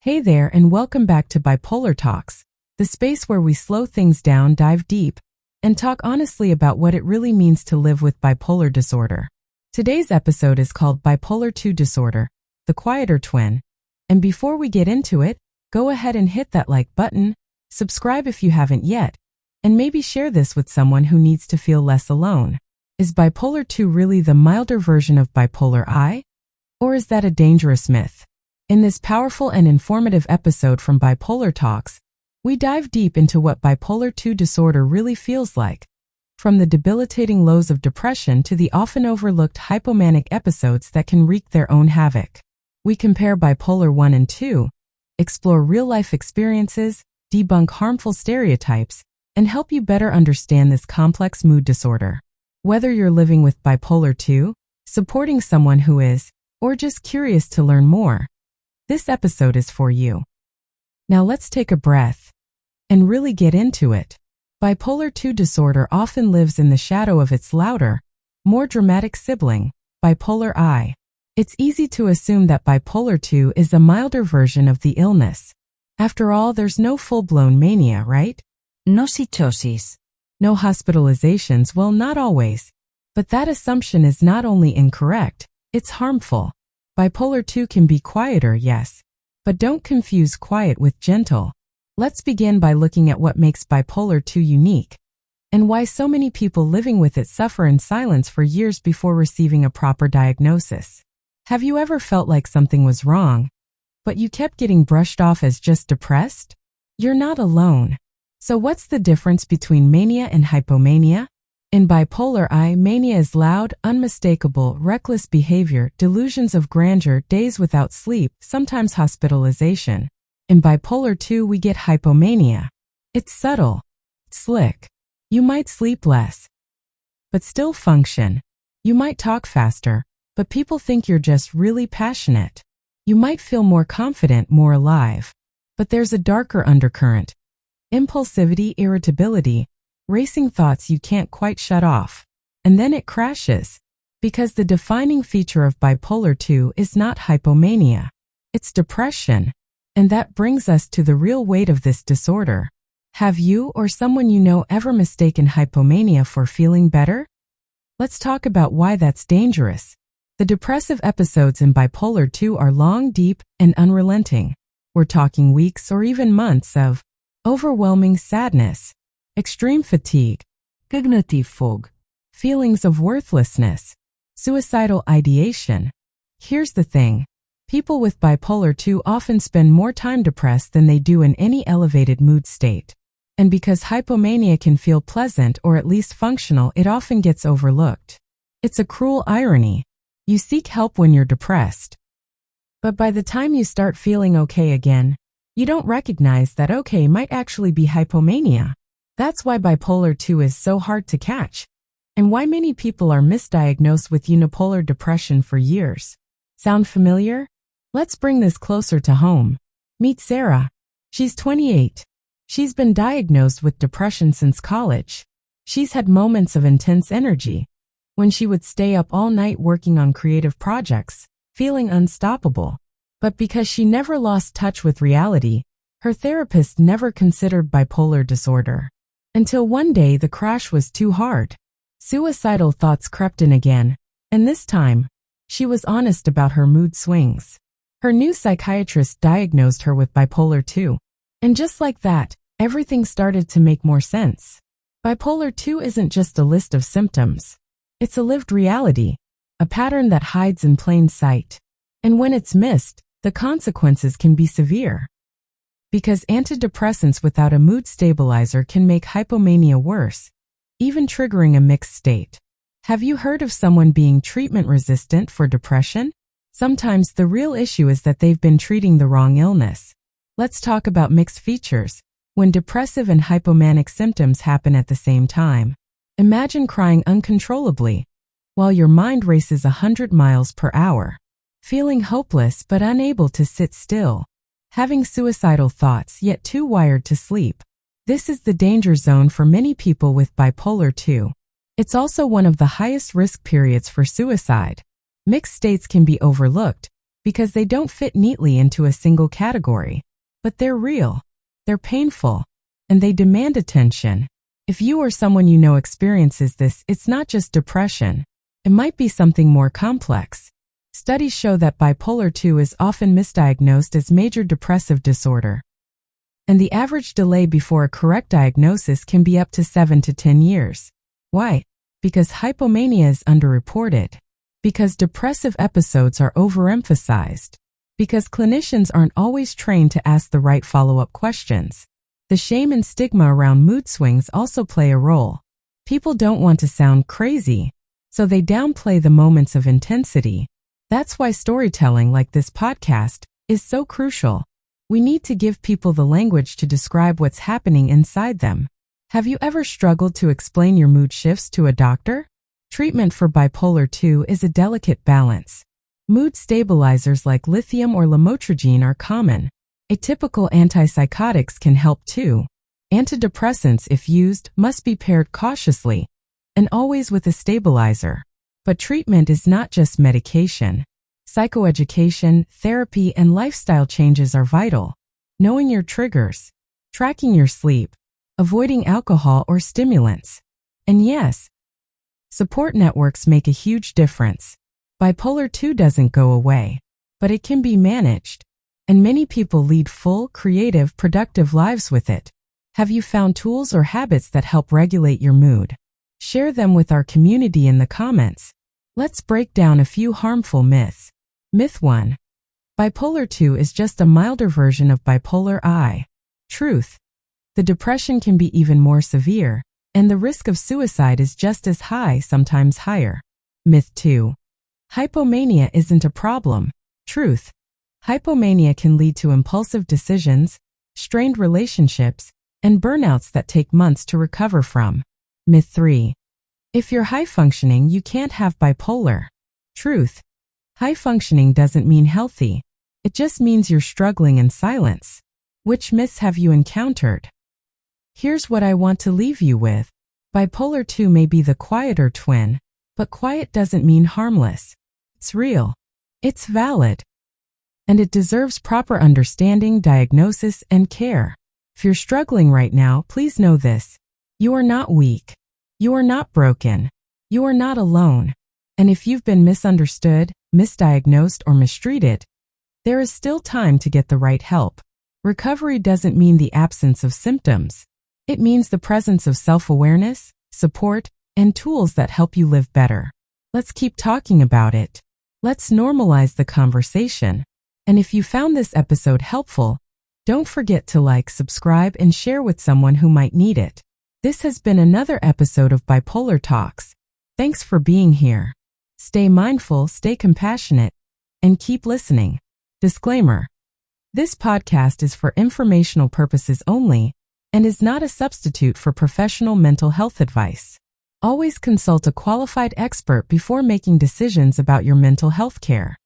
Hey there, and welcome back to Bipolar Talks, the space where we slow things down, dive deep, and talk honestly about what it really means to live with bipolar disorder. Today's episode is called Bipolar II Disorder, the quieter twin. And before we get into it, go ahead and hit that like button, subscribe if you haven't yet, and maybe share this with someone who needs to feel less alone. Is Bipolar II really the milder version of Bipolar I? Or is that a dangerous myth? In this powerful and informative episode from Bipolar Talks, we dive deep into what Bipolar II disorder really feels like, from the debilitating lows of depression to the often overlooked hypomanic episodes that can wreak their own havoc. We compare Bipolar I and II, explore real-life experiences, debunk harmful stereotypes, and help you better understand this complex mood disorder. Whether you're living with Bipolar II, supporting someone who is, or just curious to learn more, this episode is for you. Now let's take a breath and really get into it. Bipolar II disorder often lives in the shadow of its louder, more dramatic sibling, Bipolar I. It's easy to assume that Bipolar II is a milder version of the illness. After all, there's no full-blown mania, right? No psychosis. No hospitalizations, well, not always. But that assumption is not only incorrect, it's harmful. Bipolar II can be quieter, yes, but don't confuse quiet with gentle. Let's begin by looking at what makes Bipolar II unique, and why so many people living with it suffer in silence for years before receiving a proper diagnosis. Have you ever felt like something was wrong, but you kept getting brushed off as just depressed? You're not alone. So what's the difference between mania and hypomania? In Bipolar I, mania is loud, unmistakable, reckless behavior, delusions of grandeur, days without sleep, sometimes hospitalization. In Bipolar II, we get hypomania. It's subtle, slick. You might sleep less, but still function. You might talk faster, but people think you're just really passionate. You might feel more confident, more alive. But there's a darker undercurrent. Impulsivity, irritability, racing thoughts you can't quite shut off. And then it crashes. Because the defining feature of Bipolar II is not hypomania. It's depression. And that brings us to the real weight of this disorder. Have you or someone you know ever mistaken hypomania for feeling better? Let's talk about why that's dangerous. The depressive episodes in Bipolar II are long, deep, and unrelenting. We're talking weeks or even months of overwhelming sadness, extreme fatigue, cognitive fog, feelings of worthlessness, suicidal ideation. Here's the thing. People with Bipolar II often spend more time depressed than they do in any elevated mood state. And because hypomania can feel pleasant or at least functional, it often gets overlooked. It's a cruel irony. You seek help when you're depressed. But by the time you start feeling okay again, you don't recognize that okay might actually be hypomania. That's why Bipolar II is so hard to catch, and why many people are misdiagnosed with unipolar depression for years. Sound familiar? Let's bring this closer to home. Meet Sarah. She's 28. She's been diagnosed with depression since college. She's had moments of intense energy, when she would stay up all night working on creative projects, feeling unstoppable. But because she never lost touch with reality, her therapist never considered bipolar disorder. Until one day the crash was too hard. Suicidal thoughts crept in again, and this time, she was honest about her mood swings. Her new psychiatrist diagnosed her with Bipolar II. And just like that, everything started to make more sense. Bipolar II isn't just a list of symptoms. It's a lived reality, a pattern that hides in plain sight. And when it's missed, the consequences can be severe. Because antidepressants without a mood stabilizer can make hypomania worse, even triggering a mixed state. Have you heard of someone being treatment-resistant for depression? Sometimes the real issue is that they've been treating the wrong illness. Let's talk about mixed features, when depressive and hypomanic symptoms happen at the same time. Imagine crying uncontrollably, while your mind races 100 miles per hour. Feeling hopeless but unable to sit still. Having suicidal thoughts yet too wired to sleep. This is the danger zone for many people with Bipolar II. It's also one of the highest risk periods for suicide. Mixed states can be overlooked because they don't fit neatly into a single category. But they're real, they're painful, and they demand attention. If you or someone you know experiences this, it's not just depression. It might be something more complex. Studies show that bipolar II is often misdiagnosed as major depressive disorder, and the average delay before a correct diagnosis can be up to 7 to 10 years. Why? Because hypomania is underreported. Because depressive episodes are overemphasized. Because clinicians aren't always trained to ask the right follow-up questions. The shame and stigma around mood swings also play a role. People don't want to sound crazy, so they downplay the moments of intensity. That's why storytelling like this podcast is so crucial. We need to give people the language to describe what's happening inside them. Have you ever struggled to explain your mood shifts to a doctor? Treatment for bipolar II is a delicate balance. Mood stabilizers like lithium or lamotrigine are common. Atypical antipsychotics can help too. Antidepressants, if used, must be paired cautiously and always with a stabilizer. But treatment is not just medication. Psychoeducation, therapy, and lifestyle changes are vital. Knowing your triggers, tracking your sleep, avoiding alcohol or stimulants. And yes, support networks make a huge difference. Bipolar II doesn't go away, but it can be managed. And many people lead full, creative, productive lives with it. Have you found tools or habits that help regulate your mood? Share them with our community in the comments. Let's break down a few harmful myths. Myth 1. Bipolar II is just a milder version of Bipolar I. Truth. The depression can be even more severe, and the risk of suicide is just as high, sometimes higher. Myth 2. Hypomania isn't a problem. Truth. Hypomania can lead to impulsive decisions, strained relationships, and burnouts that take months to recover from. Myth 3. If you're high functioning, you can't have bipolar. Truth. High functioning doesn't mean healthy. It just means you're struggling in silence. Which myths have you encountered? Here's what I want to leave you with. Bipolar II may be the quieter twin, but quiet doesn't mean harmless. It's real. It's valid. And it deserves proper understanding, diagnosis, and care. If you're struggling right now, please know this. You are not weak. You are not broken. You are not alone. And if you've been misunderstood, misdiagnosed, or mistreated, there is still time to get the right help. Recovery doesn't mean the absence of symptoms. It means the presence of self-awareness, support, and tools that help you live better. Let's keep talking about it. Let's normalize the conversation. And if you found this episode helpful, don't forget to like, subscribe, and share with someone who might need it. This has been another episode of Bipolar Talks. Thanks for being here. Stay mindful, stay compassionate, and keep listening. Disclaimer: this podcast is for informational purposes only and is not a substitute for professional mental health advice. Always consult a qualified expert before making decisions about your mental health care.